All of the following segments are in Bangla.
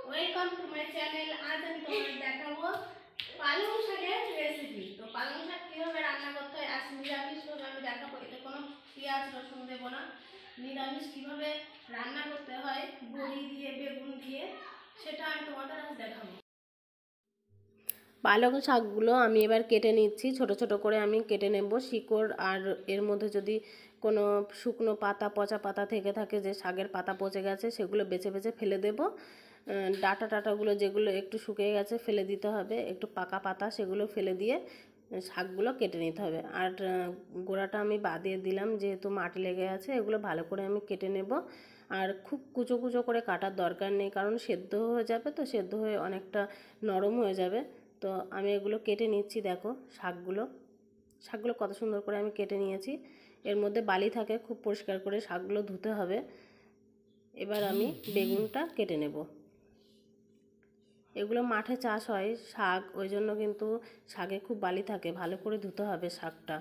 Welcome to my channel. আজ আমি তোমাদের দেখাবো পালং শাকের রেসিপি। তো পালং শাক কীভাবে রান্না করতে হয় আজ নিরামিষভাবে আমি দেখাবো। এতে কোনো পেঁয়াজ রসুন দেবো না, নিরামিষ কীভাবে রান্না করতে হয় বড়ি দিয়ে বেগুন দিয়ে সেটা আমি তোমাদের আজ দেখাবো। পালং শাকগুলো আমি এবার কেটে নিচ্ছি, ছোট ছোট করে আমি কেটে নেব। শিকড় আর এর মধ্যে যদি কোনো শুকনো পাতা পচা পাতা থেকে থাকে, যে শাকের পাতা পচে গেছে, সেগুলো বেছে বেছে ফেলে দেব। ডাটা টাটাগুলো যেগুলো একটু শুকিয়ে গেছে ফেলে দিতে হবে, একটু পাকা পাতা সেগুলো ফেলে দিয়ে শাকগুলো কেটে নিতে হবে। আর গোড়াটা আমি বাদিয়ে দিলাম, যেহেতু মাটি লেগে আছে। এগুলো ভালো করে আমি কেটে নেব। আর খুব কুচো কুচো করে কাটার দরকার নেই, কারণ সেদ্ধ হয়ে যাবে, তো সেদ্ধ হয়ে অনেকটা নরম হয়ে যাবে। তো আমি এগুলো কেটে নিচ্ছি। দেখো শাকগুলো কত সুন্দর করে আমি কেটে নিয়েছি। এর মধ্যে বালি থাকে, খুব পরিষ্কার করে শাকগুলো ধুতে হবে। এবার আমি বেগুনটা কেটে নেব। এগুলো মাঠে চাষ হয় শাক, ওই জন্য কিন্তু শাকে খুব বালি থাকে, ভালো করে ধুতে হবে শাকটা।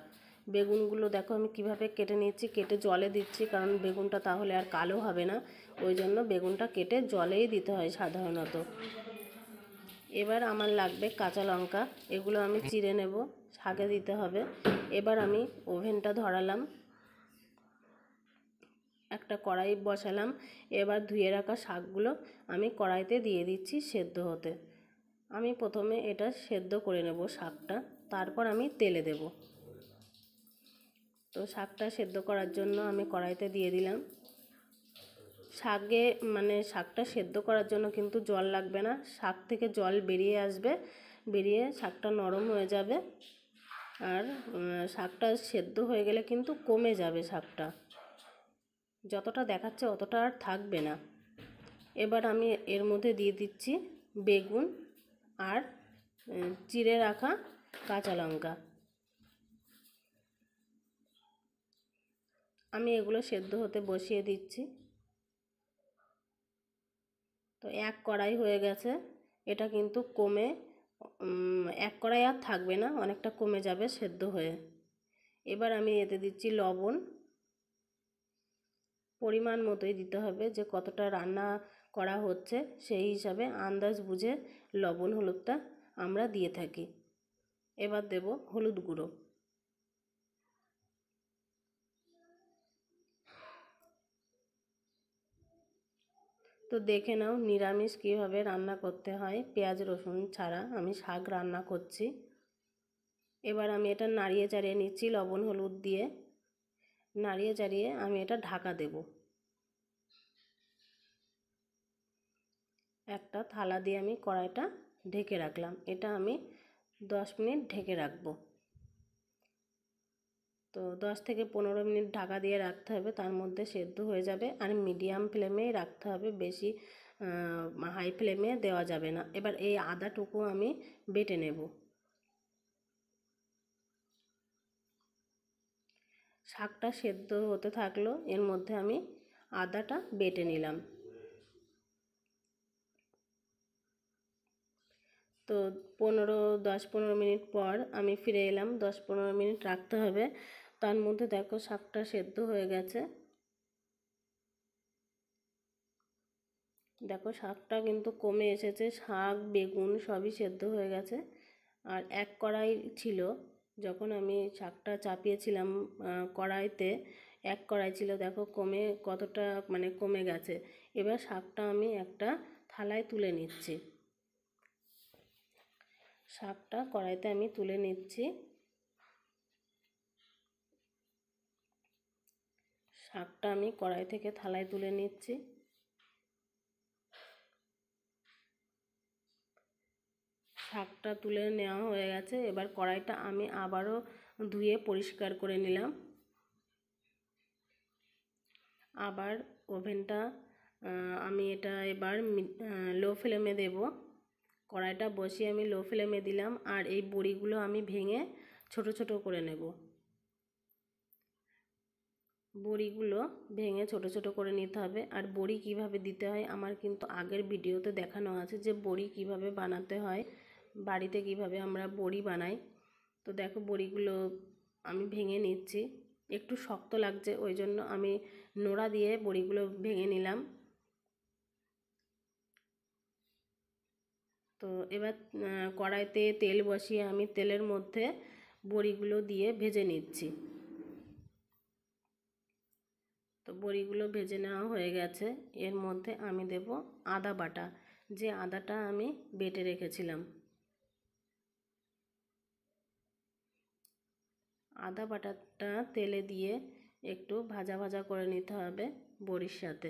বেগুনগুলো দেখো আমি কিভাবে কেটে নিচ্ছি, কেটে জলে দিচ্ছি, কারণ বেগুনটা তাহলে আর কালো হবে না। ওই জন্য বেগুনটা কেটে জলেই দিতে হয় সাধারণত। এবার আমার লাগবে কাঁচা লঙ্কা, এগুলো আমি চিড়ে নেব, শাকে দিতে হবে। এবার আমি ওভেনটা ধরালাম, একটা কড়াই বসালাম। এবার ধুয়ে রাখা শাকগুলো আমি কড়াইতে দিয়ে দিচ্ছি সেদ্ধ হতে। আমি প্রথমে এটা সেদ্ধ করে নেব শাকটা, তারপর আমি তেলে দেব। তো শাকটা সেদ্ধ করার জন্য আমি কড়াইতে দিয়ে দিলাম। শাকটা সেদ্ধ করার জন্য কিন্তু জল লাগবে না, শাক থেকে জল বেরিয়ে আসবে, বেরিয়ে শাকটা নরম হয়ে যাবে। আর শাকটা সেদ্ধ হয়ে গেলে কিন্তু কমে যাবে শাকটা, যতটা দেখাচ্ছে অতটা আর থাকবে না। এবার আমি এর মধ্যে দিয়ে দিচ্ছি বেগুন আর চিড়ে রাখা কাঁচা লঙ্কা। আমি এগুলো সেদ্ধ হতে বসিয়ে দিচ্ছি। তো এক কড়াই হয়ে গেছে, এটা কিন্তু কমে এক কড়াই আর থাকবে না, অনেকটা কমে যাবে সেদ্ধ হয়ে। এবার আমি এতে দিচ্ছি লবণ, পরিমাণ মতোই দিতে হবে, যে কতটা রান্না করা হচ্ছে সেই হিসাবে আন্দাজ বুঝে লবণ হলুদটা আমরা দিয়ে থাকি। এবার দেব হলুদ গুঁড়ো। তো দেখে নাও নিরামিষ কীভাবে রান্না করতে হয়, পেঁয়াজ রসুন ছাড়া আমি শাক রান্না করছি। এবার আমি এটা নাড়িয়ে চাড়িয়ে নিচ্ছি লবণ হলুদ দিয়ে। নাড়িয়ে চাড়িয়ে আমি এটা ঢাকা দেব। একটা থালা দিয়ে আমি কড়াইটা ঢেকে রাখলাম। এটা আমি 10 মিনিট ঢেকে রাখবো। তো 10 থেকে 15 মিনিট ঢাকা দিয়ে রাখতে হবে, তার মধ্যে সেদ্ধ হয়ে যাবে। আর মিডিয়াম ফ্লেমেই রাখতে হবে, বেশি হাই ফ্লেমে দেওয়া যাবে না। এবার এই আদাটুকু আমি বেটে নেব। শাকটা সেদ্ধ হতে থাকলো, এর মধ্যে আমি আদাটা বেটে নিলাম। তো 10-15 মিনিট পর আমি ফিরে এলাম। 10-15 মিনিট রাখতে হবে, তার মধ্যে দেখো শাকটা সেদ্ধ হয়ে গেছে। দেখো শাকটা কিন্তু কমে এসেছে, শাক বেগুন সবই সেদ্ধ হয়ে গেছে। আর এক কড়াই ছিল, যখন আমি শাকটা চাপিয়েছিলাম কড়াইতে, এক কড়াই ছিল, দেখো কমে কতটা কমে গেছে। এবার শাকটা আমি একটা থালায় তুলে নিচ্ছি। শাকটা কড়াইতে আমি তুলে নিচ্ছি। শাকটা আমি কড়াই থেকে থালায় তুলে নিচ্ছি। শাকটা তুলে নেওয়া হয়ে গেছে। এবার কড়াইটা আমি আবারও ধুয়ে পরিষ্কার করে নিলাম। আবার ওভেনটা আমি এটা এবার লো ফ্লেমে দেব। কড়াইটা বসিয়ে আমি লো ফ্লেমে দিলাম। আর এই বড়িগুলো আমি ভেঙে ছোট ছোট করে নেব। বড়িগুলো ভেঙে ছোট ছোট করে নিতে হবে। আর বড়ি কিভাবে দিতে হয় আমার কিন্তু আগের ভিডিওতে দেখানো আছে, যে বড়ি কিভাবে বানাতে হয়, বাড়িতে কিভাবে আমরা বড়ি বানাই। তো দেখো বড়িগুলো আমি ভেঙে নিচ্ছি। একটু শক্ত লাগছে, ওই জন্য আমি নোড়া দিয়ে বড়িগুলো ভেঙে নিলাম। তো এবার কড়াইতে তেল বসিয়ে আমি তেলের মধ্যে বড়িগুলো দিয়ে ভেজে নিচ্ছি। তো বড়িগুলো ভেজে নেওয়া হয়ে গেছে। এর মধ্যে আমি দেব আদা বাটা, যে আদাটা আমি বেটে রেখেছিলাম। আদা বাটাটা তেলে দিয়ে একটু ভাজা ভাজা করে নিতে হবে বড়ির সাথে।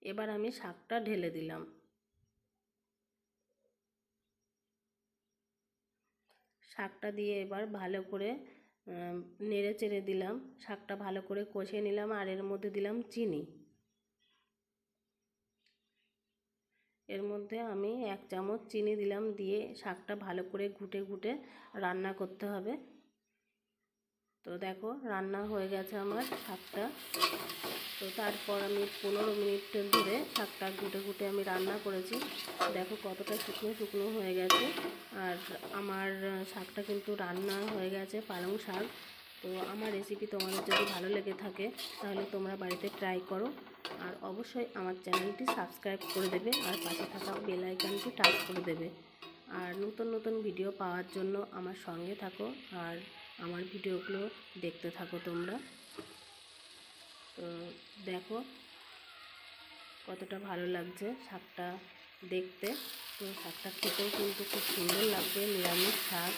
এবার আমি শাকটা ঢেলে দিলাম। শাকটা দিয়ে এবার ভালো করে নেড়ে চেড়ে দিলাম, শাকটা ভালো করে কষিয়ে নিলাম। আর এর মধ্যে দিলাম চিনি। এর মধ্যে আমি 1 চামচ চিনি দিলাম, দিয়ে শাকটা ভালো করে ঘুটে ঘুটে রান্না করতে হবে। তো দেখো রান্না হয়ে গেছে আমার শাকটা। তো তারপর আমি 15 মিনিট ধরে শাকটা ঘুটে ঘুটে আমি রান্না করেছি। দেখো কতটা শুকনো শুকনো হয়ে গেছে। আর আমার শাকটা কিন্তু রান্না হয়ে গেছে, পালং শাক। তো আমার রেসিপি তোমাদের যদি ভালো লেগে থাকে তাহলে তোমরা বাড়িতে ট্রাই করো। আর অবশ্যই আমার চ্যানেলটি সাবস্ক্রাইব করে দেবে, আর পাশে থাকা বেল আইকনটি টাচ করে দেবে। আর নতুন নতুন ভিডিও পাওয়ার জন্য আমার সঙ্গে থাকো, আর আমার ভিডিওগুলো দেখতে থাকো তোমরা। তো দেখো কতটা ভালো লাগছে শাকটা দেখতে। তো শাকটা খেতেও কিন্তু খুব সুন্দর লাগবে, নিরামিষ শাক।